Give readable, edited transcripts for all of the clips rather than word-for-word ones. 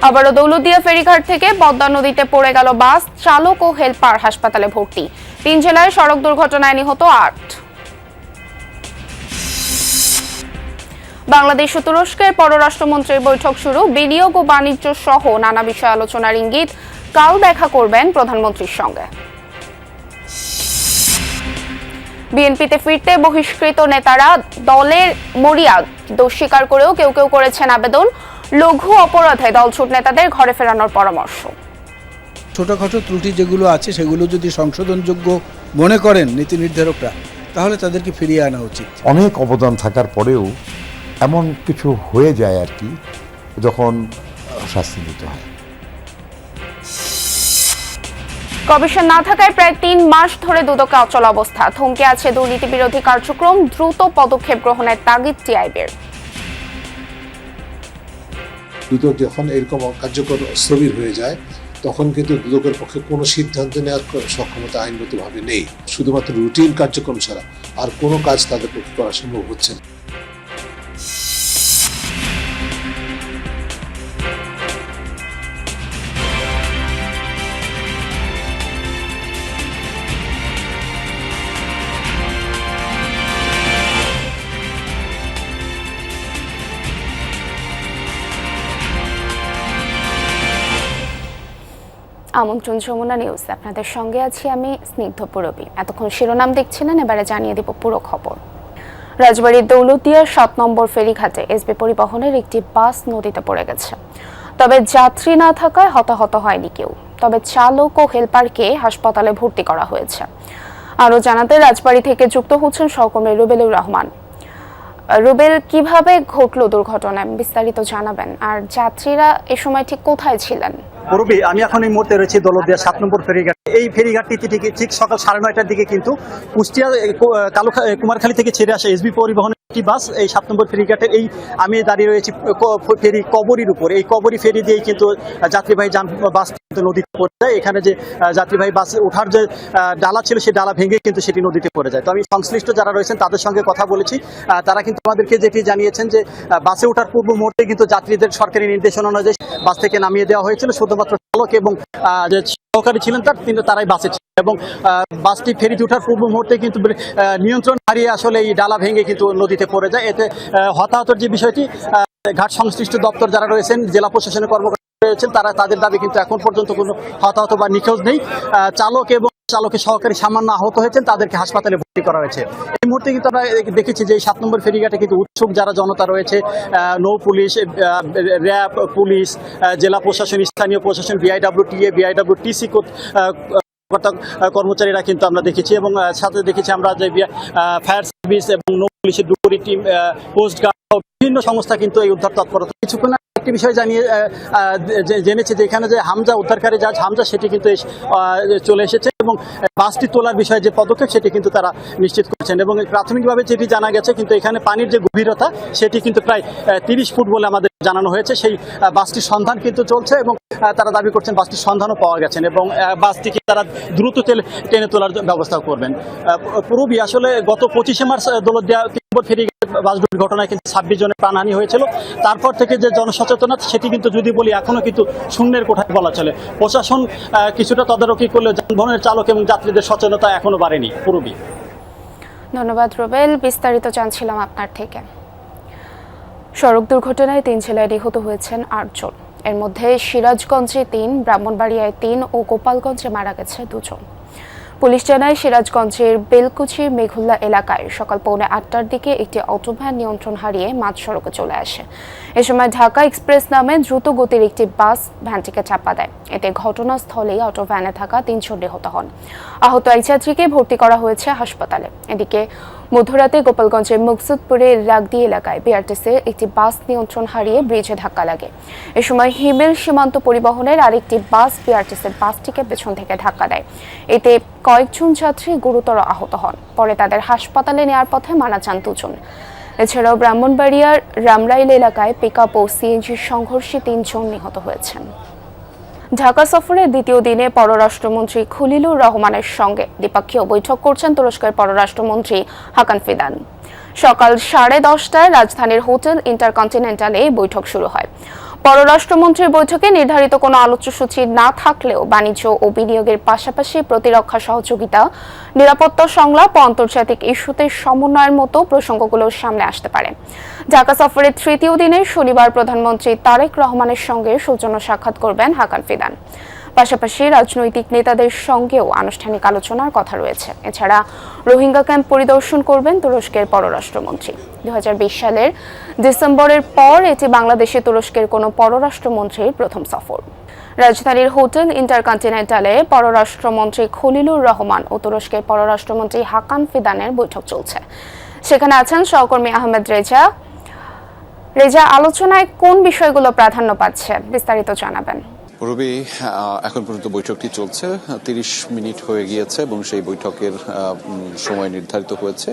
আবারও দৌলতদিয়া ফেরিঘাট থেকে পদ্মা নদীতে পড়ে গেল বাস, চালক ও হেলপার হাসপাতালে ভর্তি। 3 জেলায় সড়ক দুর্ঘটনায় নিহত 8। বাংলাদেশ ও তুরস্কের পররাষ্ট্রমন্ত্রীর বৈঠক শুরু, বিনিয়োগ ও বাণিজ্য সহ নানা বিষয়ে আলোচনার ইঙ্গিত। কাল দেখা করবেন প্রধানমন্ত্রীর সঙ্গে। বিএনপিতে ফিরতে বহিষ্কৃত নেতারা দলের মরিয়া দোষ স্বীকার করেও কেউ কেউ করেছেন আবেদন। লঘু অপরাধে দলছুট নেতাদের ঘরে ফেরানোর পরামর্শ। ছোটখাটো ত্রুটি যেগুলো আছে সেগুলো যদি সংশোধনযোগ্য মনে করেন নীতি নির্ধারকরা, তাহলে তাদেরকে ফিরিয়ে আনা উচিত। অনেক অবদান থাকার পরেও এমন কিছু হয়ে যায় আর কি, যখন শাস্তি দিতে হয়। কমিশন না থাকায় প্রায় 3 মাস ধরে দুদকে অচল অবস্থা। থমকে আছে দুর্নীতি বিরোধী কার্যক্রম, দ্রুত পদক্ষেপ গ্রহণের তাগিদ টিআইবির। দুদক যখন এরকম কার্যকর স্থবির হয়ে যায়, তখন কিন্তু দুদকের পক্ষে কোনো সিদ্ধান্ত নেওয়ার সক্ষমতা আইনগতভাবে নেই। শুধুমাত্র রুটিন কার্যক্রম ছাড়া আর কোনো কাজ তাদের পক্ষে করা সম্ভব হচ্ছে না। আমন্ত্রণ যমুনা নিউজ, আপনাদের সঙ্গে আছি আমি স্নিগ্ধ পুরবী। এতক্ষণ শিরোনাম দেখছিলেন, এবারে জানিয়ে দিব পুরো খবর। রাজবাড়ীর দৌলতদিয়া 7 নম্বর ফেরিঘাটে এসবি পরিবহনের একটি বাস নদীতে পড়ে গেছে। তবে যাত্রী না থাকায় হতাহত হয়নি কেউ। তবে চালক ও হেলপারকে হাসপাতালে ভর্তি করা হয়েছে। আরও জানাতে রাজবাড়ী থেকে যুক্ত হচ্ছেন সহকর্মী রুবেলুর রহমান। রুবেল, কিভাবে ঘটলো দুর্ঘটনা, বিস্তারিত জানাবেন। আর যাত্রীরা এ সময় ঠিক কোথায় ছিলেন? পূর্বে আমি এখন এই মুহূর্তে রয়েছি দৌলতদিয়া 7 নম্বর ফেরিঘাট। এই ফেরিঘাটটি ঠিক সকাল 9:30টার দিকে কিন্তু কুষ্টিয়া কুমারখালী থেকে ছেড়ে আসে এসবি পরিবহনের একটি বাস এই 7 নম্বর ফেরিঘাটের আমি দাঁড়িয়ে রয়েছি ফেরি কবরির উপর। এই কবরি ফেরি দিয়েই কিন্তু যাত্রীবাহী বাস নদীতে পড়ে যায়। এখানে যে যাত্রীবাহী বাসে ওঠার যে ডালা ছিল, সেই ডালা ভেঙে কিন্তু সেটি নদীতে পড়ে যায়। তো আমি সংশ্লিষ্ট যারা রয়েছেন তাদের সঙ্গে কথা বলেছি। তারা কিন্তু আমাদেরকে যেটি জানিয়েছেন যে বাসে ওঠার পূর্ব মুহূর্তে কিন্তু যাত্রীদের সরকারি নির্দেশনা অনুযায়ী বাস থেকে নামিয়ে দেওয়া হয়েছিল। শুধুমাত্র চালক এবং যে সহকারী ছিলেন তারাই বাসে ছিল এবং বাসটি ফেরিতে ওঠার পূর্ব মুহূর্তে কিন্তু নিয়ন্ত্রণ হারিয়ে আসলে এই ডালা ভেঙে কিন্তু নদীতে পড়ে যায়। এতে হতাহতের যে বিষয়টি, ঘাট সংশ্লিষ্ট দপ্তর যারা রয়েছেন, জেলা প্রশাসনের কর্মকর্তা রয়েছেন, তাদের দাবি কিন্তু এখন পর্যন্ত কোনো হতাহত বা নিখোঁজ নেই। চালক এবং চালকের সহকারী সামান্য আহত হয়েছেন, তাদেরকে হাসপাতালে ভর্তি করা হয়েছে। এই মুহূর্তে কিন্তু আমরা দেখেছি যে এই 7 নম্বর ফেরিঘাটে কিন্তু উৎসুক যারা জনতা রয়েছে, নৌ পুলিশ, র্যাব, পুলিশ, জেলা প্রশাসন, স্থানীয় প্রশাসন, বিআইডব্লিউটিএ, বিআইডব্লিউটিসি কর্মচারীরা কিন্তু আমরা দেখেছি এবং সাথে দেখেছি আমরা যে ফায়ার সার্ভিস এবং নৌ পুলিশের ডুবুরি টিম, কোস্ট গার্ড, বিভিন্ন সংস্থা কিন্তু এই উদ্ধার তৎপরতা। কিছুক্ষণ একটি বিষয় জেনেছে যে এখানে যে হামজা উদ্ধারকারী জাহাজ হামজা সেটি কিন্তু চলে এসেছে এবং বাসটি তোলার বিষয়ে যে পদক্ষেপ সেটি কিন্তু তারা নিশ্চিত করছেন। এবং প্রাথমিকভাবে যেটি জানা গেছে, কিন্তু এখানে পানির যে গভীরতা সেটি কিন্তু প্রায় 30 ফুট বলে আমাদের জানানো হয়েছে। সেই বাসটির সন্ধান কিন্তু চলছে এবং তারা দাবি করছেন বাসটির সন্ধানও পাওয়া গেছেন এবং বাসটিকে তারা দ্রুত টেনে তোলার ব্যবস্থা করবেন। পূর্বই আসলে গত 25শে মার্চ দৌলতদিয়া ফেরিঘাট বাস দুর্ঘটনায় কিন্তু 26 জনের প্রাণহানি হয়েছিল। তারপর থেকে যে জনসচেতনতা সেটি কিন্তু যদি বলি এখনো কিন্তু শূন্যের কোঠায় বলা চলে। প্রশাসন কিছুটা তদারকি করলেও যানবাহনের চালক এবং যাত্রীদের সচেতনতা এখনো বাড়েনি। পূর্বই ধন্যবাদ রুবেল, বিস্তারিত জানছিলাম আপনার থেকে। সড়ক দুর্ঘটনায় 3 জেলায় নিহত হয়েছেন 8 জন। এর মধ্যে সিরাজগঞ্জে 3, ব্রাহ্মণবাড়িয়ায় 3 ও গোপালগঞ্জে মারা গেছে 2 জন। পুলিশ জানায় সিরাজগঞ্জের বেলকুচির মেঘুল্লা এলাকায় সকাল 8:45টার দিকে একটি অটোভ্যান নিয়ন্ত্রণ হারিয়ে মাঝ সড়কে চলে আসে। এ সময় ঢাকা এক্সপ্রেস নামে দ্রুত গতির একটি বাস ভ্যানটিকে চাপা দেয়। এতে ঘটনাস্থলেই অটোভ্যানে থাকা 3 জন নিহত হন। আহত এক যাত্রীকে ভর্তি করা হয়েছে হাসপাতালে। এদিকে মধ্যরাতে গোপালগঞ্জের মুকসুদপুরের রাগদি এলাকায় বিআরটিসি একটি বাস নিয়ন্ত্রণ হারিয়ে ব্রিজে ধাক্কা লাগে। এ সময় হিমেল সীমান্ত পরিবহনের আরেকটি বাস বিআরটিসির বাসটিকে পেছন থেকে ধাক্কা দেয়। এতে কয়েকজন যাত্রী গুরুতর আহত হন। পরে তাদের হাসপাতালে নেওয়ার পথে মারা যান 2 জন। এছাড়াও ব্রাহ্মণবাড়িয়ার রামরাইল এলাকায় পিকআপ ও সিএনজির সংঘর্ষে 3 জন নিহত হয়েছেন। ঢাকা সফরের দ্বিতীয় দিনে পররাষ্ট্রমন্ত্রী খলিলুর রহমানের সঙ্গে দ্বিপক্ষীয় বৈঠক করছেন তুরস্কের পররাষ্ট্রমন্ত্রী হাকান ফিদান। সকাল 10:30টায় রাজধানীর হোটেল ইন্টারকন্টিনেন্টালে বৈঠক শুরু হয়। পররাষ্ট্রমন্ত্রীর বৈঠকে নির্ধারিত কোনো আলোচ্যসূচি না থাকলেও বাণিজ্য ও বিনিয়োগের পাশাপাশি প্রতিরক্ষা সহযোগিতা, নিরাপত্তা সংলাপ ও আন্তর্জাতিক ইস্যুতে সমন্বয়ের মতো প্রসঙ্গগুলো সামনে আসতে পারে। ঢাকা সফরের তৃতীয় দিনে শনিবার প্রধানমন্ত্রী তারেক রহমানের সঙ্গে সৌজন্য সাক্ষাৎ করবেন হাকান ফিদান। পাশাপাশি রাজনৈতিক নেতাদের সঙ্গেও আনুষ্ঠানিক আলোচনার কথা রয়েছে। এছাড়া রোহিঙ্গা ক্যাম্প পরিদর্শন করবেন তুরস্কের পররাষ্ট্রমন্ত্রী। 2020 সালের ডিসেম্বরের পর এটি বাংলাদেশে তুরস্কের কোনো পররাষ্ট্রমন্ত্রীর প্রথম সফর। রাজধানীর হোটেল ইন্টারকন্টিনেন্টালে পররাষ্ট্রমন্ত্রী খলিলুর রহমান ও তুরস্কের পররাষ্ট্রমন্ত্রী হাকান ফিদানের বৈঠক চলছে। সেখানে আছেন সহকর্মী আহমেদ রেজা। আলোচনায় কোন বিষয়গুলো প্রাধান্য পাচ্ছে, বিস্তারিত জানাবেন। রবি, এখন পর্যন্ত বৈঠকটি চলছে, 30 মিনিট হয়ে গিয়েছে এবং সেই বৈঠকের সময় নির্ধারিত হয়েছে,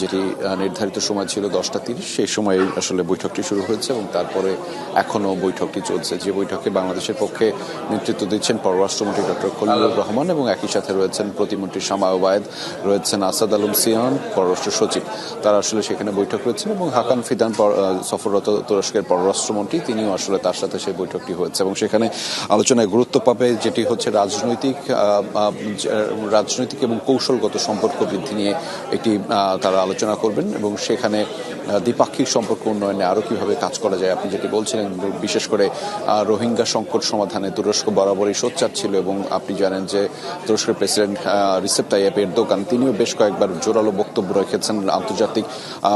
যেটি নির্ধারিত সময় ছিল 10:30। সেই সময় আসলে বৈঠকটি শুরু হয়েছে এবং তারপরে এখনো বৈঠকটি চলছে। যে বৈঠকে বাংলাদেশের পক্ষে নেতৃত্ব দিচ্ছেন পররাষ্ট্রমন্ত্রী ডক্টর খলিলুর রহমান এবং একই সাথে রয়েছেন প্রতিমন্ত্রী শামা ওবায়েদ, রয়েছেন আসাদ আলম সিয়ান, পররাষ্ট্র সচিব। তারা আসলে সেখানে বৈঠক রয়েছেন এবং হাকান ফিদান সফররত তুরস্কের পররাষ্ট্রমন্ত্রী, তিনিও আসলে তার সাথে সেই বৈঠকটি হয়েছে এবং সেখানে আলোচনায় গুরুত্ব পাবে যেটি হচ্ছে রাজনৈতিক এবং কৌশলগত সম্পর্ক বৃদ্ধি নিয়ে একটি তারা আলোচনা করবেন এবং সেখানে দ্বিপাক্ষিক সম্পর্ক উন্নয়নে আরও কিভাবে কাজ করা যায়। আপনি যেটি বলছিলেন, বিশেষ করে রোহিঙ্গা সংকট সমাধানে তুরস্ক বরাবরই সোচ্চার ছিল এবং আপনি জানেন যে তুরস্কের প্রেসিডেন্ট রিসেপ তাইয়েপ এরদোগান তিনিও বেশ কয়েকবার জোরালো বক্তব্য রেখেছেন আন্তর্জাতিক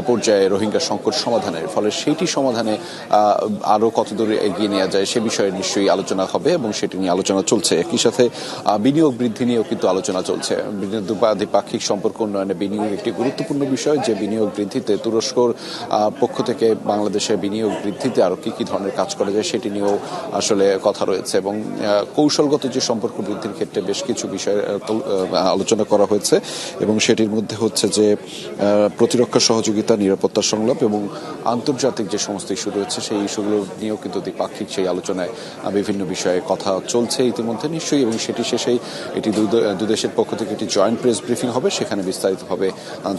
পর্যায়ে রোহিঙ্গা সংকট সমাধানের। ফলে সেইটি সমাধানে আরও কতদূর এগিয়ে নেওয়া যায় সে বিষয়ে নিশ্চয়ই আলোচনা হবে এবং সেটি নিয়ে আলোচনা চলছে। একই সাথে বিনিয়োগ বৃদ্ধি নিয়েও কিন্তু আলোচনা চলছে। দ্বিপাক্ষিক সম্পর্ক উন্নয়নে বিনিয়োগ একটি গুরুত্বপূর্ণ বিষয়, যে বিনিয়োগ বৃদ্ধিতে তুরস্কর পক্ষ থেকে বাংলাদেশে বিনিয়োগ বৃদ্ধিতে আরও কি ধরনের কাজ করা যায় সেটি নিয়েও আসলে কথা রয়েছে এবং কৌশলগত যে সম্পর্ক বৃদ্ধির ক্ষেত্রে বেশ কিছু বিষয়ে আলোচনা করা হয়েছে এবং সেটির মধ্যে হচ্ছে যে প্রতিরক্ষা সহযোগিতা, নিরাপত্তা সংলাপ এবং আন্তর্জাতিক যে সমস্ত ইস্যু রয়েছে সেই ইস্যুগুলো নিয়েও কিন্তু দ্বিপাক্ষিক সেই আলোচনায় বিভিন্ন বিষয়ে কথা চলছে ইতিমধ্যে নিশ্চয়ই এবং সেটি শেষেই এটি দু দেশের পক্ষ থেকে একটি জয়েন্ট প্রেস ব্রিফিং হবে, সেখানে বিস্তারিতভাবে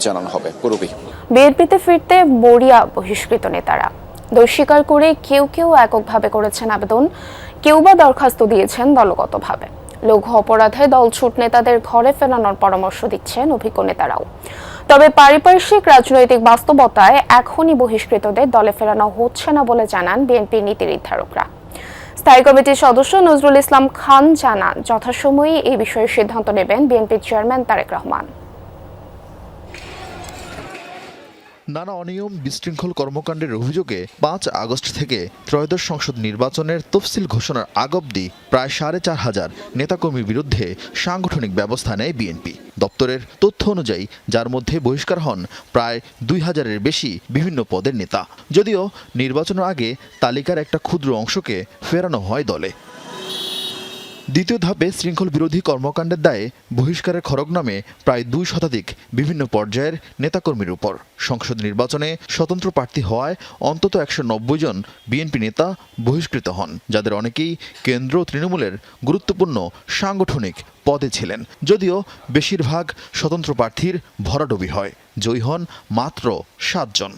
জানানো হবে। পুরবি, বিএনপিতে ফিরতে মরিয়া বহিষ্কৃত নেতারা। দোষ স্বীকার করে কেউ কেউ এককভাবে করেছেন আবেদন, কেউ বা দরখাস্ত দিয়েছেন দলগতভাবে। লঘু অপরাধে দলছুট নেতাদের ঘরে ফেরানোর পরামর্শ দিচ্ছেন অভিজ্ঞ নেতারাও। তবে পারিপার্শ্বিক রাজনৈতিক বাস্তবতায় এখনই বহিষ্কৃতদের দলে ফেরানো হচ্ছে না বলে জানান বিএনপির নীতি নির্ধারকরা। স্থায়ী কমিটির সদস্য নজরুল ইসলাম খান জানান, যথাসময়ে এই বিষয়ে সিদ্ধান্ত নেবেন বিএনপির চেয়ারম্যান তারেক রহমান। নানা অনিয়ম, বিশৃঙ্খল কর্মকাণ্ডের অভিযোগে 5 আগস্ট থেকে ত্রয়োদশ সংসদ নির্বাচনের তফসিল ঘোষণার আগ অবধি প্রায় 4500 নেতাকর্মীর বিরুদ্ধে সাংগঠনিক ব্যবস্থা নেয় বিএনপি। দপ্তরের তথ্য অনুযায়ী যার মধ্যে বহিষ্কার হন প্রায় 2000-এর বেশি বিভিন্ন পদের নেতা। যদিও নির্বাচনের আগে তালিকার একটা ক্ষুদ্র অংশকে ফেরানো হয় দলে। দ্বিতীয় ধাপে শৃঙ্খল বিরোধী কর্মকাণ্ডের দায়ে বহিষ্কারের খড়গনামে প্রায় 2 শতাধিক বিভিন্ন পর্যায়ের নেতাকর্মীর উপর। সংসদ নির্বাচনে স্বতন্ত্র প্রার্থী হওয়ায় অন্তত 190 জন বিএনপি নেতা বহিষ্কৃত হন, যাদের অনেকেই কেন্দ্র তৃণমূলের গুরুত্বপূর্ণ সাংগঠনিক পদে ছিলেন। যদিও বেশিরভাগ স্বতন্ত্র প্রার্থীর ভরাডুবি হয়, জয়ী হন মাত্র 7 জন।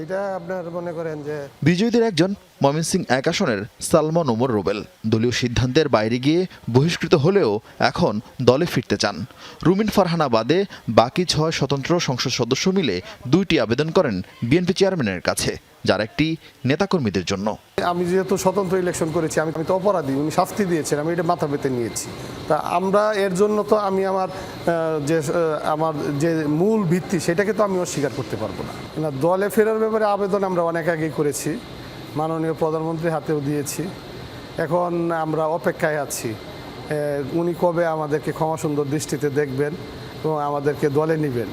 এটা আপনার মনে করেন যে বিজয়ীদের একজন ময়মনসিংহ 1 আসনের সালমান ওমর রুবেল দলীয় সিদ্ধান্তের বাইরে গিয়ে বহিষ্কৃত হলেও এখন দলে ফিরতে চান। রুমিন ফারহানা বাদে বাকি 6 স্বতন্ত্র সংসদ সদস্য মিলে 2টি আবেদন করেন বিএনপি চেয়ারম্যানের কাছে, যার একটি নেতাকর্মীদের জন্য। আমি যেহেতু স্বতন্ত্র ইলেকশন করেছি, আমি তো অপরাধী, উনি শাস্তি দিয়েছেন, আমি এটা মাথা পেতে নিয়েছি। তা আমরা এর জন্য তো আমি আমার যে মূল ভিত্তি সেটাকে তো আমি অস্বীকার করতে পারবো না। দলে ফেরার ব্যাপারে আবেদন আমরা অনেক আগেই করেছি, মাননীয় প্রধানমন্ত্রীর হাতেও দিয়েছি। এখন আমরা অপেক্ষায় আছি উনি কবে আমাদেরকে ক্ষমা সুন্দর দৃষ্টিতে দেখবেন এবং আমাদেরকে দলে নেবেন।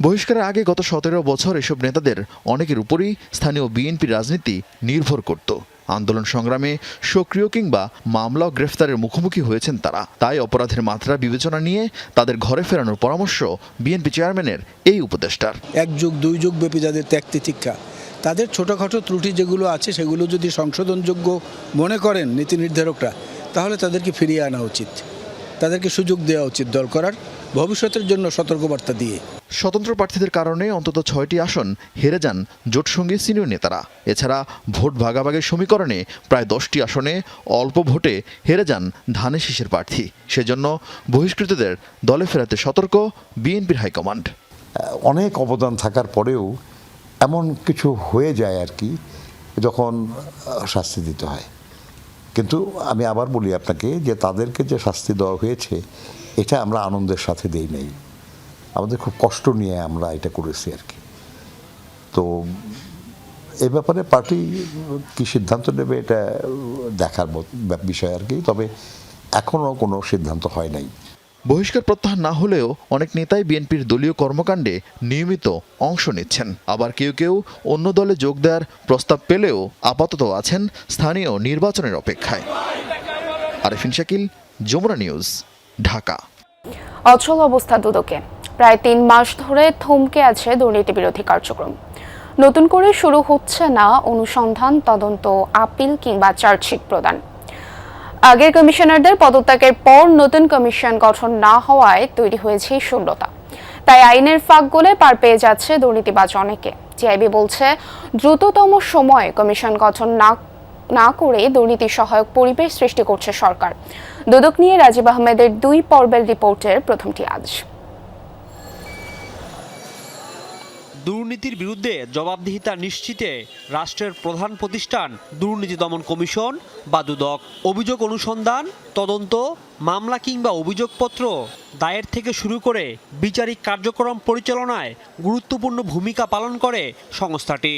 বহিষ্কারের আগে গত 17 বছর এসব নেতাদের অনেকের উপরই স্থানীয় বিএনপি রাজনীতি নির্ভর করত। আন্দোলন সংগ্রামে সক্রিয় কিংবা মামলা ও গ্রেফতারের মুখোমুখি হয়েছেন তারা। তাই অপরাধের মাত্রা বিবেচনা নিয়ে তাদের ঘরে ফেরানোর পরামর্শ বিএনপি চেয়ারম্যানের এই উপদেষ্টার। 1 যুগ 2 যুগ ব্যাপী যাদের ত্যাগ তিতিক্ষা, তাদের ছোটোখাটো ত্রুটি যেগুলো আছে সেগুলো যদি সংশোধনযোগ্য মনে করেন নীতি নির্ধারকরা, তাহলে তাদেরকে ফিরিয়ে আনা উচিত, তাদেরকে সুযোগ দেওয়া উচিত দল করার, ভবিষ্যতের জন্য সতর্কবার্তা দিয়ে। স্বতন্ত্র প্রার্থীদের কারণে অন্তত 6টি আসন হেরে যান জোটসঙ্গী সিনিয়র নেতারা। এছাড়া ভোট ভাগাভাগির সমীকরণে প্রায় 10টি আসনে অল্প ভোটে হেরে যান ধানের শীষের প্রার্থী। সেজন্য বহিষ্কৃতদের দলে ফেরাতে সতর্ক বিএনপির হাইকমান্ড। অনেক অবদান থাকার পরেও এমন কিছু হয়ে যায় আর কি, যখন শাস্তি দিতে হয়। কিন্তু আমি আবার বলি আপনাকে যে তাদেরকে যে শাস্তি দেওয়া হয়েছে এটা আমরা আনন্দের সাথে দেই নাই, আমাদের খুব কষ্ট নিয়ে আমরা এটা করেছি আর কি। তো এ ব্যাপারে পার্টি কি সিদ্ধান্ত নেবে এটা দেখার বিষয় আর কি, তবে এখনও কোনো সিদ্ধান্ত হয় নাই। বহিষ্কার প্রত্যাহার না হলেও অনেক নেতাই বিএনপির দলীয় কর্মকাণ্ডে নিয়মিত অংশ নিচ্ছেন। আবার কেউ কেউ অন্য দলে যোগ দেওয়ার প্রস্তাব পেলেও আপাতত আছেন স্থানীয় নির্বাচনের অপেক্ষায়। আরিফিন শাকিল, যমুনা নিউজ, ঢাকা। অচল অবস্থা দুদকে। প্রায় 3 মাস ধরে থমকে আছে দুর্নীতি বিরোধী কার্যক্রম। নতুন করে শুরু হচ্ছে না অনুসন্ধান, তদন্ত, আপিল কিংবা চার্জশিট প্রদান। আগের কমিশনারদের পদত্যাগের পর নতুন কমিশন গঠন না হওয়ায় তৈরি হয়েছে শূন্যতা। তাই আইনের ফাঁক গলে পার পেয়ে যাচ্ছে দুর্নীতিবাজ অনেকে। টিআইবি বলছে, দ্রুততম সময়ে কমিশন গঠন না করে দুর্নীতি সহায়ক পরিবেশ সৃষ্টি করছে সরকার। দুদক নিয়ে রাজীব আহমেদের 2 পর্বের রিপোর্টের প্রথমটি আজ। দুর্নীতির বিরুদ্ধে জবাবদিহিতা নিশ্চিতে রাষ্ট্রের প্রধান প্রতিষ্ঠান দুর্নীতি দমন কমিশন বা দুদক অভিযোগ অনুসন্ধান, তদন্ত, মামলা কিংবা অভিযোগপত্র দায়ের থেকে শুরু করে বিচারিক কার্যক্রম পরিচালনায় গুরুত্বপূর্ণ ভূমিকা পালন করে সংস্থাটি।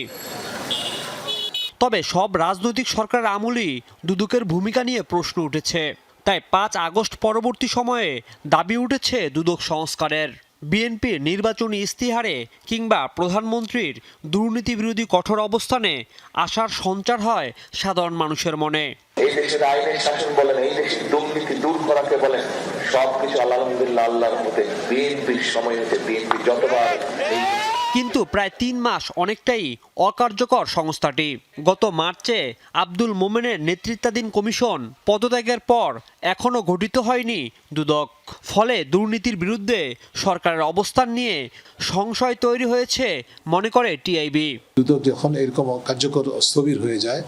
তবে সব রাজনৈতিক সরকারের আমলেই দুদকের ভূমিকা নিয়ে প্রশ্ন উঠেছে। তাই 5 আগস্ট পরবর্তী সময়ে দাবি উঠেছে দুদক সংস্কারের। বিএনপির নির্বাচনী ইস্তিহারে কিংবা প্রধানমন্ত্রীর দুর্নীতি বিরোধী কঠোর অবস্থানে আশার সঞ্চার হয় সাধারণ মানুষের মনে। এই দেশের আইনের শাসন বলেন, এই দেশের দুর্নীতি দূর করাকে বলেন, সবকিছু আলহামদুলিল্লাহ আল্লাহর মধ্যে বিএনপির সময় হতে বিএনপি যতবার। কিন্তু প্রায় 3 মাস অনেকটাই অকার্যকর সংস্থাটি। গত মার্চে আব্দুল মোমেনের নেতৃত্বাধীন কমিশন পদত্যাগের পর এখনও গঠিত হয়নি দুদক। ফলে দুর্নীতির বিরুদ্ধে সরকারের অবস্থান নিয়ে সংশয় তৈরি হয়েছে মনে করে টিআইবি। দুদক যখন এরকম কার্যকর স্থবির হয়ে যায়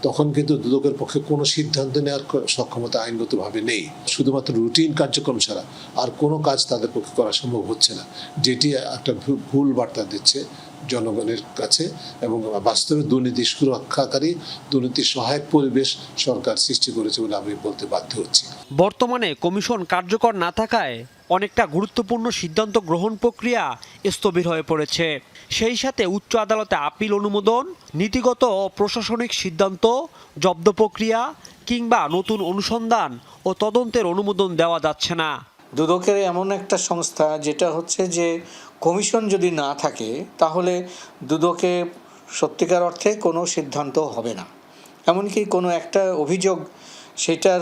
তখন কিন্তু দুদকের পক্ষে কোনো সিদ্ধান্ত নেওয়ার সক্ষমতা আইনগতভাবে নেই। শুধুমাত্র রুটিন কার্যক্রম ছাড়া আর কোনো কাজ তাদের পক্ষে করা সম্ভব হচ্ছে না, যেটি একটা ভুল বার্তা দিচ্ছে জনগণের কাছে। এবং বাস্তবে দুর্নীতি সুরক্ষাকারী, দুর্নীতি সহায়ক পরিবেশ সরকার সৃষ্টি করেছে বলে আমি বলতে বাধ্য হচ্ছি। বর্তমানে কমিশন কার্যকর না থাকায় অনেকটা গুরুত্বপূর্ণ সিদ্ধান্ত গ্রহণ প্রক্রিয়া স্থবির হয়ে পড়েছে। সেই সাথে উচ্চ আদালতে আপিল অনুমোদন, নীতিগত ও প্রশাসনিক সিদ্ধান্ত, জব্দ প্রক্রিয়া কিংবা নতুন অনুসন্ধান ও তদন্তের অনুমোদন দেওয়া যাচ্ছে না। দুদকের এমন একটা সংস্থা যেটা হচ্ছে যে কমিশন যদি না থাকে তাহলে দুদকে সত্যিকার অর্থে কোনো সিদ্ধান্ত হবে না। এমনকি কোনো একটা অভিযোগ সেটার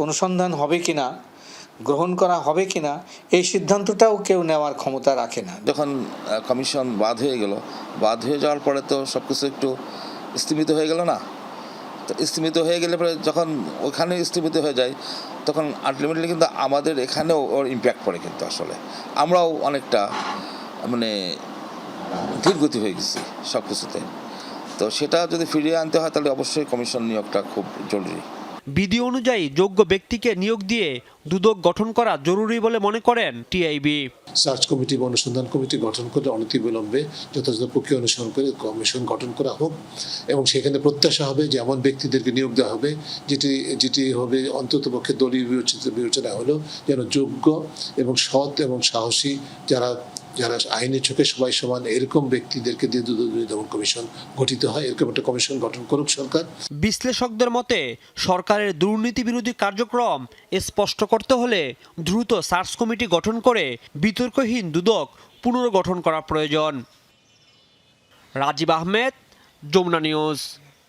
অনুসন্ধান হবে কিনা, গ্রহণ করা হবে কিনা, এই সিদ্ধান্তটাও কেউ নেওয়ার ক্ষমতা রাখে না। যখন কমিশন বাদ হয়ে যাওয়ার পরে তো সব কিছু একটু স্থগিত হয়ে গেল না। তো স্থগিত হয়ে গেলে পরে যখন ওখানে স্থগিত হয়ে যায় তখন আলটিমেটলি কিন্তু আমাদের এখানেও ওর ইম্প্যাক্ট পড়ে। কিন্তু আসলে আমরাও অনেকটা ধীরগতি হয়ে গেছি সব কিছুতে। তো সেটা যদি ফিরিয়ে আনতে হয় তাহলে অবশ্যই কমিশন নিয়োগটা খুব জরুরি। বিধি অনুযায়ী যোগ্য ব্যক্তিকে নিয়োগ দিয়ে দুদক গঠন করা জরুরি বলে মনে করেন টিআইবি। সার্চ কমিটি বা অনুসন্ধান কমিটি গঠন করে অনতিবিলম্বে যথাযথ প্রক্রিয়া অনুসরণ করে কমিশন গঠন করা হোক এবং সেখানে প্রত্যাশা হবে যে এমন ব্যক্তিদেরকে নিয়োগ দেওয়া হবে যেটি হবে অন্ততপক্ষে দলীয় বিবেচনা হলো যেন যোগ্য এবং সৎ এবং সাহসী, যারা আইনের চোখে সবাই সমান, এরকম ব্যক্তিদেরকে দিয়ে দুর্নীতি দমন কমিশন গঠিত হয়। এরকম একটা কমিশন গঠন করুক সরকার। বিশ্লেষকদের মতে সরকারের দুর্নীতি বিরোধী কার্যক্রম স্পষ্ট করতে হলে দ্রুত সার্চ কমিটি গঠন করে বিতর্কহীন দুদক পুনর্গঠন করা প্রয়োজন। রাজীব আহমেদ, যমুনা নিউজ,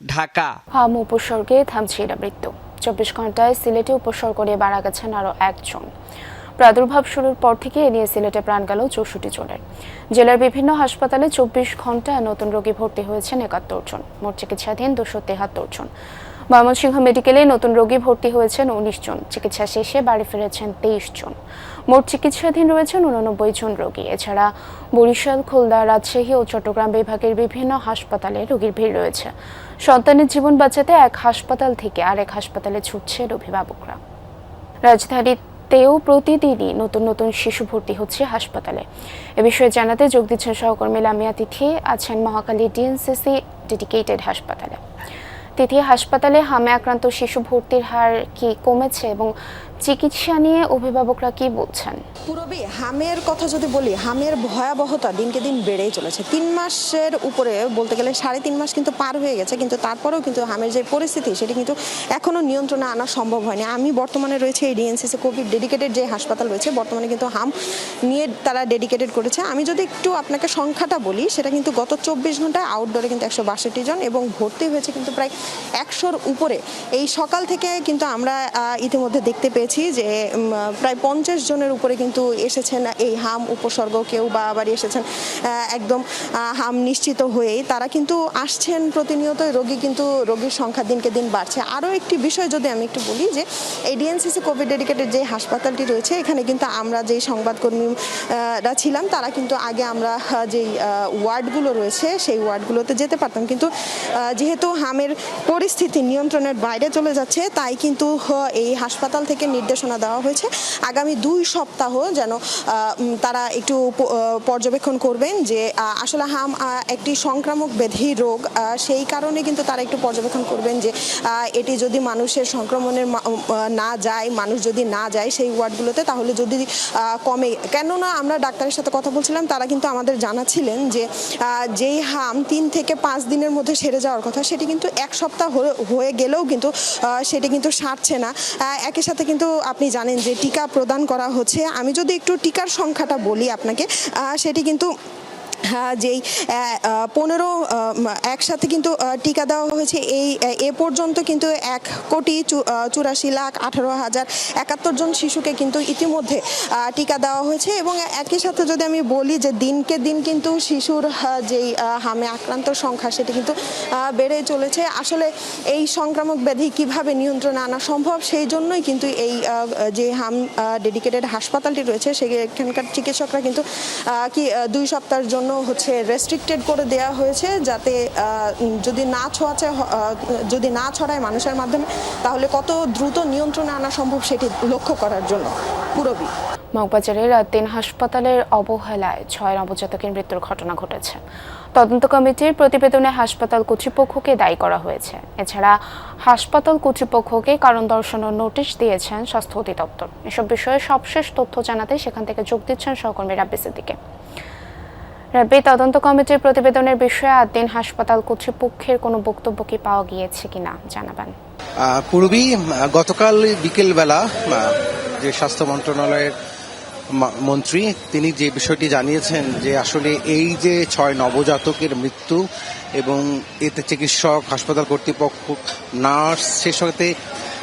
ঢাকা। হাম উপসর্গে থামছে না মৃত্যু। 24 ঘন্টায় সিলেটে উপসর্গ নিয়ে মারা গেছেন আরও 1 জন। প্রাদুর্ভাব শুরুর পর থেকে এ নিয়ে সিলেটে প্রাণ গেল 64 জনের। জেলার বিভিন্ন হাসপাতালে 24 ঘন্টায় নতুন রোগী ভর্তি হয়েছেন 71 জন। মোট চিকিৎসাধীন 273 জন। ময়মনসিংহ মেডিকেলে নতুন রোগী ভর্তি হয়েছেন ১৯ জন, চিকিৎসা শেষে বাড়ি ফিরেছেন ২৩ জন। মোট চিকিৎসাধীন রয়েছেন ৮৯ জন রোগী। এছাড়া বরিশাল, খুলনা, রাজশাহী ও চট্টগ্রাম বিভাগের বিভিন্ন হাসপাতালে রোগীর ভিড় রয়েছে। সন্তানের জীবন বাঁচাতে এক হাসপাতাল থেকে আরেক হাসপাতালে ছুটছেন অভিভাবকরা। রাজধানীতেও প্রতিদিনই নতুন নতুন শিশু ভর্তি হচ্ছে হাসপাতালে। এ বিষয়ে জানাতে যোগ দিচ্ছেন সহকর্মী লামিয়া তিথি, আছেন মহাখালী ডিএনসিসি ডেডিকেটেড হাসপাতালে। তিথি, হাসপাতালে হামে আক্রান্ত শিশু ভর্তির হার কি কমেছে এবং চিকিৎসা নিয়ে অভিভাবকরা কি বলছেন? পুরবী, হামের কথা যদি বলি, হামের ভয়াবহতা দিনকে দিন বেড়েই চলেছে। ৩ মাসের উপরে বলতে গেলে ৩.৫ মাস কিন্তু পার হয়ে গেছে, কিন্তু তারপরেও কিন্তু হামের যে পরিস্থিতি সেটি কিন্তু এখনও নিয়ন্ত্রণে আনা সম্ভব হয়নি। আমি বর্তমানে রয়েছে এই ডিএনসিসি কোভিড ডেডিকেটেড যে হাসপাতাল রয়েছে, বর্তমানে কিন্তু হাম নিয়ে তারা ডেডিকেটেড করেছে। আমি যদি একটু আপনাকে সংখ্যাটা বলি, সেটা কিন্তু গত ২৪ ঘন্টায় আউটডোরে কিন্তু ১৬২ জন এবং ভর্তি হয়েছে কিন্তু প্রায় ১০০-র উপরে। এই সকাল থেকে কিন্তু আমরা ইতিমধ্যে দেখতে পেয়েছি যে প্রায় ৫০ জনের উপরে কিন্তু এসেছেন এই হাম উপসর্গ, কেউ বা আবার এসেছেন একদম হাম নিশ্চিত হয়েই। তারা কিন্তু আসছেন প্রতিনিয়ত, রোগীর সংখ্যা দিনকে দিন বাড়ছে। আরও একটি বিষয় যদি আমি একটু বলি, যে এই ডিএনসিসি কোভিড ডেডিকেটেড যে হাসপাতালটি রয়েছে, এখানে কিন্তু আমরা যেই সংবাদকর্মীরা ছিলাম, তারা কিন্তু আগে আমরা যেই ওয়ার্ডগুলো রয়েছে সেই ওয়ার্ডগুলোতে যেতে পারতাম, কিন্তু যেহেতু হামের পরিস্থিতি নিয়ন্ত্রণের বাইরে চলে যাচ্ছে, তাই কিন্তু এই হাসপাতাল থেকে নির্দেশনা দেওয়া হয়েছে আগামী ২ সপ্তাহ যেন তারা একটু পর্যবেক্ষণ করবেন, যে আসলে হাম একটি সংক্রামক ব্যাধি রোগ, সেই কারণে কিন্তু তারা একটু পর্যবেক্ষণ করবেন যে এটি যদি মানুষের সংক্রমণের না যায়, মানুষ যদি না যায় সেই ওয়ার্ডগুলোতে, তাহলে যদি কমে। কেননা আমরা ডাক্তারের সাথে কথা বলছিলাম, তারা কিন্তু আমাদের জানাচ্ছিলেন যে যেই হাম ৩ থেকে ৫ দিনের মধ্যে সেরে যাওয়ার কথা, সেটি কিন্তু ১ সপ্তাহ হয়ে গেলেও কিন্তু সেটি কিন্তু সারছে না। একই সাথে কিন্তু আপনি জানেন যে টিকা প্রদান করা হচ্ছে। আমি যদি একটু টিকার সংখ্যাটা বলি আপনাকে, সেটি কিন্তু যেই 15 একসাথে কিন্তু টিকা দেওয়া হয়েছে। এ পর্যন্ত কিন্তু ১,৮৪,18,০৭১ জন শিশুকে কিন্তু ইতিমধ্যে টিকা দেওয়া হয়েছে। এবং একই সাথে যদি আমি বলি যে দিনকে দিন কিন্তু শিশুর যেই হামে আক্রান্ত সংখ্যা, সেটি কিন্তু বেড়ে চলেছে। আসলে এই সংক্রামক ব্যাধি কিভাবে নিয়ন্ত্রণে আনা সম্ভব, সেই জন্যই কিন্তু এই যে হাম ডেডিকেটেড হাসপাতালটি রয়েছে, সেখানকার চিকিৎসকরা কিন্তু 2 সপ্তাহের জন্য রেস্ট্রিক্টেড করে দেওয়া হয়েছে, যাতে যদি না ছড়ায় মানুষের মাধ্যমে, তাহলে কত দ্রুত নিয়ন্ত্রণে আনা সম্ভব সেটি লক্ষ্য করার জন্য। পুরবী, মগবাজারের রাত ৩ হাসপাতালের অবহেলায় ৬ নবজাতকের মৃত্যুর ঘটনা ঘটেছে। তদন্ত কমিটির প্রতিবেদনে হাসপাতাল কর্তৃপক্ষকে দায়ী করা হয়েছে। এছাড়া হাসপাতাল কর্তৃপক্ষকে কারণ দর্শানোর নোটিশ দিয়েছেন স্বাস্থ্য অধিদপ্তর। এসব বিষয়ে সবশেষ তথ্য জানাতে সেখান থেকে যোগ দিচ্ছেন সহকর্মী রাব্বি সিদ্দিকী। রাব্বি, তদন্ত কমিটির প্রতিবেদনের বিষয়ে আদ্দিন হাসপাতাল কর্তৃপক্ষের কোনো বক্তব্য কি পাওয়া গিয়েছে কিনা জানাবেন? পূর্বী, গতকাল বিকেলবেলা যে স্বাস্থ্য মন্ত্রণালয়ের মন্ত্রী তিনি যে বিষয়টি জানিয়েছেন, যে আসলে এই যে ৬ নবজাতকের মৃত্যু এবং এতে চিকিৎসক, হাসপাতাল কর্তৃপক্ষ, নার্স, সে সাথে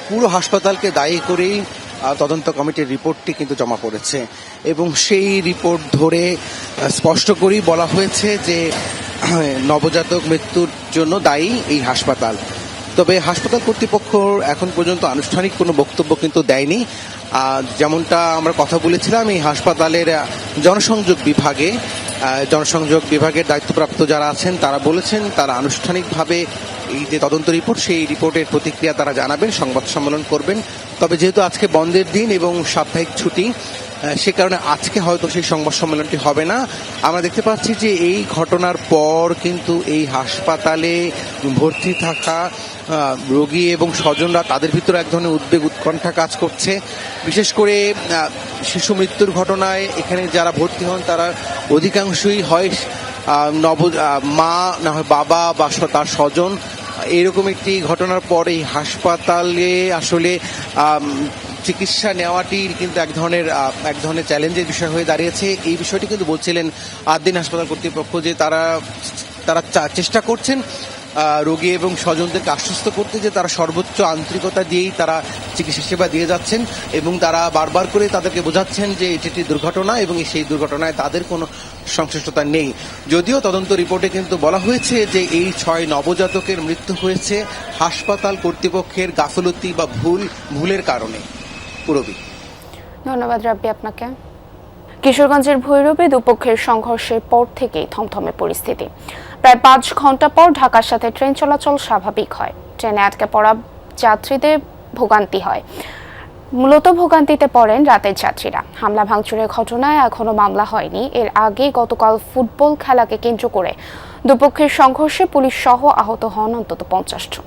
পুরো হাসপাতালকে দায়ী করেই তদন্ত কমিটির রিপোর্টটি কিন্তু জমা পড়েছে। এবং সেই রিপোর্ট ধরে স্পষ্ট করেই বলা হয়েছে যে নবজাতক মৃত্যুর জন্য দায়ী এই হাসপাতাল। তবে হাসপাতাল কর্তৃপক্ষ এখন পর্যন্ত আনুষ্ঠানিক কোনো বক্তব্য কিন্তু দেয়নি। যেমনটা আমরা কথা বলেছিলাম, এই হাসপাতালের জনসংযোগ বিভাগের দায়িত্বপ্রাপ্ত যারা আছেন, তারা বলেছেন তারা আনুষ্ঠানিকভাবে এই যে তদন্ত রিপোর্ট, সেই রিপোর্টের প্রতিক্রিয়া তারা জানাবেন, সংবাদ সম্মেলন করবেন। তবে যেহেতু আজকে বন্ধের দিন এবং সাপ্তাহিক ছুটি, সে কারণে আজকে হয়তো সেই সংবাদ সম্মেলনটি হবে না। আমরা দেখতে পাচ্ছি যে এই ঘটনার পর কিন্তু এই হাসপাতালে ভর্তি থাকা রোগী এবং স্বজনরা, তাদের ভিতরে এক ধরনের উদ্বেগ, উৎকণ্ঠা কাজ করছে। বিশেষ করে শিশু মৃত্যুর ঘটনায় এখানে যারা ভর্তি হন, তারা অধিকাংশই হয় মা, না হয় বাবা বা তার স্বজন। এরকম একটি ঘটনার পরে হাসপাতালে আসলে চিকিৎসা নেওয়াটি কিন্তু এক ধরনের চ্যালেঞ্জের বিষয় হয়ে দাঁড়িয়েছে। এই বিষয়টি কিন্তু বলছিলেন আদ্দিন হাসপাতাল কর্তৃপক্ষ, যে তারা চেষ্টা করছেন রোগী এবং স্বজনদেরকে আশ্বস্ত করতে যে তারা সর্বোচ্চ আন্তরিকতা দিয়েই তারা চিকিৎসা সেবা দিয়ে যাচ্ছেন এবং তারা বারবার করে তাদেরকে বোঝাচ্ছেন যে এটি একটি দুর্ঘটনা এবং সেই দুর্ঘটনায় তাদের কোনো সংশ্লিষ্টতা নেই। যদিও তদন্ত রিপোর্টে কিন্তু বলা হয়েছে যে এই 6 নবজাতকের মৃত্যু হয়েছে হাসপাতাল কর্তৃপক্ষের গাফলতি বা ভুলের কারণে। পুরবী, ধন্যবাদ রাব্বি আপনাকে। কিশোরগঞ্জের ভৈরবে দুপক্ষের সংঘর্ষের পর থেকেই থমথমে পরিস্থিতি। প্রায় 5 ঘন্টা পর ঢাকার সাথে ট্রেন চলাচল স্বাভাবিক হয়। ট্রেনে আটকে পড়া যাত্রীদের ভোগান্তি হয়। মূলত ভোগান্তিতে পড়েন রাতের যাত্রীরা। হামলা ভাঙচুরের ঘটনায় এখনো মামলা হয়নি। এর আগে গতকাল ফুটবল খেলাকে কেন্দ্র করে দুপক্ষের সংঘর্ষে পুলিশ সহ আহত হন অন্তত 50 জন।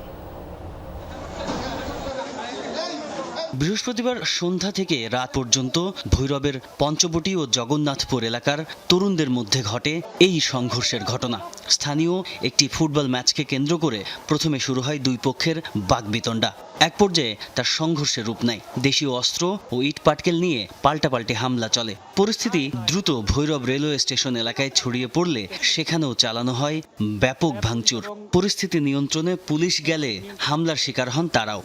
বৃহস্পতিবার সন্ধ্যা থেকে রাত পর্যন্ত ভৈরবের পঞ্চবটি ও জগন্নাথপুর এলাকার তরুণদের মধ্যে ঘটে এই সংঘর্ষের ঘটনা। স্থানীয় একটি ফুটবল ম্যাচকে কেন্দ্র করে প্রথমে শুরু হয় দুই পক্ষের বাকবিতণ্ডা। এক পর্যায়ে তার সংঘর্ষের রূপ নেয়। দেশীয় অস্ত্র ও ইট পাটকেল নিয়ে পাল্টাপাল্টি হামলা চলে। পরিস্থিতি দ্রুত ভৈরব রেলওয়ে স্টেশন এলাকায় ছড়িয়ে পড়লে সেখানেও চালানো হয় ব্যাপক ভাঙচুর। পরিস্থিতি নিয়ন্ত্রণে পুলিশ গেলে হামলার শিকার হন তারাও।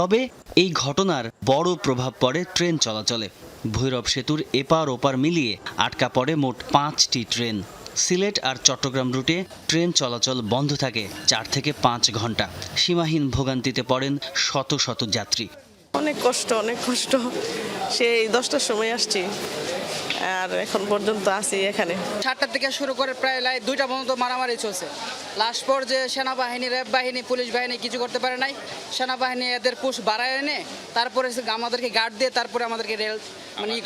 তবে এই ঘটনার বড় প্রভাব পড়ে ট্রেন চলাচলে। ভৈরব সেতুর এপার ওপার মিলিয়ে আটকা পড়ে মোট 5টি ট্রেন। সিলেট আর চট্টগ্রাম রুটে ট্রেন চলাচল বন্ধ থাকে 4 থেকে 5 ঘন্টা। সীমাহীন ভোগান্তিতে পড়েন শত শত যাত্রী। অনেক কষ্ট, সেই 10টার সময় আসছি আর এখন পর্যন্ত আছি এখানে। 7টা থেকে শুরু করে প্রায় 2টা পর্যন্ত মারামারি চলছে। লাস্ট পর্যায়ে সেনাবাহিনী, র্যাব বাহিনী, পুলিশ বাহিনী কিছু করতে পারে নাই। সেনাবাহিনী এদের পুশ বাড়ায় এনে তারপরে আমাদেরকে গার্ড দিয়ে তারপরে আমাদেরকে রেল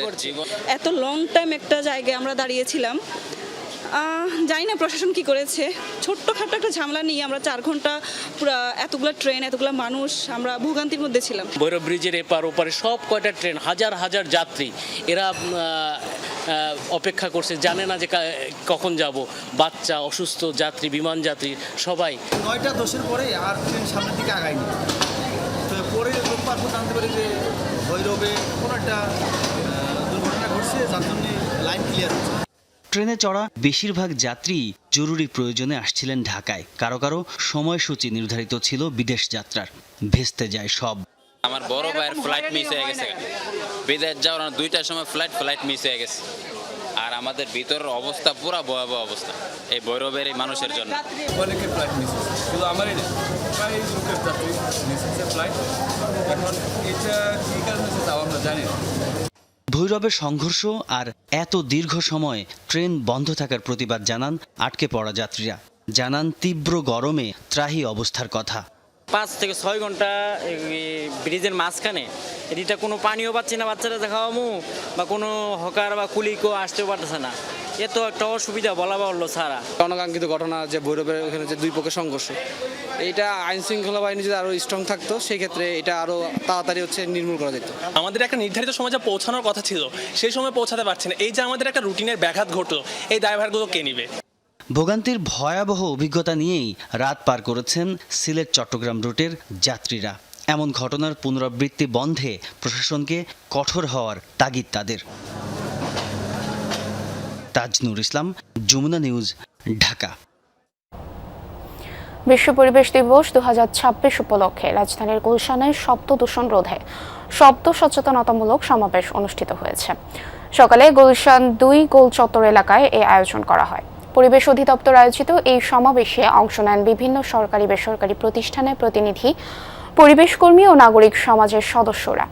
করছে। এত লং টাইম একটা জায়গায় আমরা দাঁড়িয়েছিলাম, জানি না প্রশাসন কি করেছে। ছোট্টখাটো একটা ঝামেলা নিয়ে আমরা 4 ঘন্টা পুরো এতগুলো ট্রেন, এতগুলো মানুষ, আমরা ভোগান্তির মধ্যে ছিলাম। ভৈরব ব্রিজের এপার ওপারে সব কয়টা ট্রেন, হাজার হাজার যাত্রী এরা অপেক্ষা করছে, জানে না যে কখন যাব। বাচ্চা, অসুস্থ যাত্রী, বিমান যাত্রী সবাই। 9:10 পরে আর ট্রেন সামনের দিকে আগায়নি। তো পরে রোববার জানতে পারি যে ভৈরবে কোনো একটা দুর্ঘটনা ঘটছে, যার জন্য লাইন ক্লিয়ার হচ্ছে। ট্রেনে চড়া বেশিরভাগ যাত্রী জরুরি প্রয়োজনে আসছিলেন ঢাকায়। কারো কারো সময়সূচি নির্ধারিত ছিল বিদেশ যাত্রার। ভেস্তে যায় সব। আমার বড় ভাইয়ের ফ্লাইট মিস হয়ে গেছে, বিদেশ যাওয়ার 2টার সময় ফ্লাইট মিস হয়ে গেছে। আর আমাদের ভিতরের অবস্থা পুরো ভয়াবহ অবস্থা এই ভৈরবের এই মানুষের জন্য। অনেকে ফ্লাইট মিস হয়েছে, শুধু আমারই না, প্রায় লোকের যাত্রী মিস হয়েছে ফ্লাইট। এখন এটা কী কারণে হচ্ছে তাও আমরা জানি না। ভৈরবের সংঘর্ষ আর এত দীর্ঘ সময় ট্রেন বন্ধ থাকার প্রতিবাদ জানান আটকে পড়া যাত্রীরা। জানান তীব্র গরমে ত্রাহি অবস্থার কথা। 5 থেকে 6 ঘন্টা ব্রিজের মাঝখানে এদিকটা কোনো পানিও পাচ্ছি না, বাচ্চারা খাওয়ামু বা কোনো হকার বা কুলিকও আসতেও পারতেছে না। এত একটা অসুবিধা বলা বাহুল্য ছাড়া। অনাকাঙ্ক্ষিত ঘটনা যে ভৈরবের ওখানে যে দুই পক্ষের সংঘর্ষ, এইটা আইন শৃঙ্খলা বাহিনী যদি আরও স্ট্রং থাকতো সেই ক্ষেত্রে এটা আরও তাড়াতাড়ি নির্মূল করা যেত। আমাদের একটা নির্ধারিত সময় যা পৌঁছানোর কথা ছিল সেই সময় পৌঁছাতে পারছে না। এই যে আমাদের একটা রুটিনের ব্যাঘাত ঘটলো, এই দায়ভারগুলো কে নিবে? ভোগান্তির ভয়াবহ অভিজ্ঞতা নিয়েই রাত পার করেছেন সিলেট চট্টগ্রাম রুটের যাত্রীরা। এমন ঘটনার পুনরাবৃত্তি বন্ধে প্রশাসনকে কঠোর হওয়ার তাগিদ তাদের। তাজনুর ইসলাম, যমুনা নিউজ, ঢাকা। বিশ্ব পরিবেশ দিবস 2026 উপলক্ষে রাজধানীর গুলশানে শব্দ দূষণ রোধে শব্দ সচেতনতামূলক সমাবেশ অনুষ্ঠিত হয়েছে। সকালে গুলশান 2 গোল চত্বর এলাকায় এই আয়োজন করা হয়। পরিবেশ অধিদপ্তর আয়োজিত এই সমাবেশে অংশ নেন বিভিন্ন সরকারি বেসরকারি প্রতিষ্ঠানের প্রতিনিধি, পরিবেশকর্মী ও নাগরিক সমাজের সদস্যরা।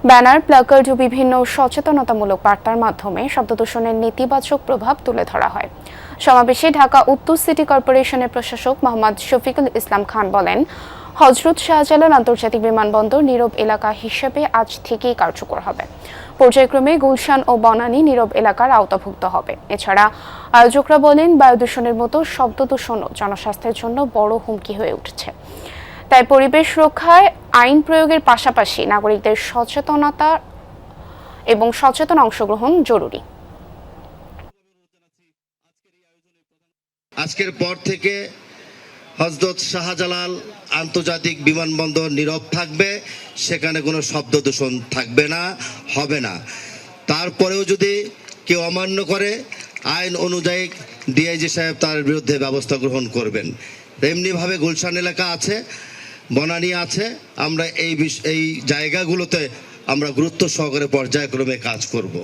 ব্যানার, প্ল্যাকার্ড ও বিভিন্ন সচেতনতামূলক বার্তার মাধ্যমে শব্দ দূষণের নেতিবাচক প্রভাব তুলে ধরা হয়। সমাবেশে ঢাকা উত্তর সিটি কর্পোরেশনের প্রশাসক মোহাম্মদ শফিকুল ইসলাম খান বলেন, হযরত শাহজালাল আন্তর্জাতিক বিমানবন্দর নীরব এলাকা হিসেবে আজ থেকেই কার্যকর হবে। পর্যায়ক্রমে গুলশান ও বনানী নীরব এলাকার আওতাভুক্ত হবে। এছাড়া আয়োজকরা বলেন, বায়ু দূষণের মতো শব্দ দূষণও জনস্বাস্থ্যের জন্য বড় হুমকি হয়ে উঠছে। তাই পরিবেশ রক্ষায় আইন প্রয়োগের পাশাপাশি নাগরিকদের সচেতনতা এবং সচেতন অংশগ্রহণ জরুরি। আজকের পর থেকে হযরত শাহজালাল আন্তর্জাতিক বিমানবন্দর নীরব থাকবে, সেখানে কোনো শব্দ দূষণ থাকবে না, হবে না। তারপরেও যদি কেউ অমান্য করে আইন অনুযায়ী ডিআইজি সাহেব তার বিরুদ্ধে ব্যবস্থা গ্রহণ করবেন। এমনিভাবে গুলশান এলাকা আছে, বনানী আছে, আমরা এই জায়গাগুলোতে আমরা গুরুত্ব সহকারে পর্যায়ক্রমে কাজ করব।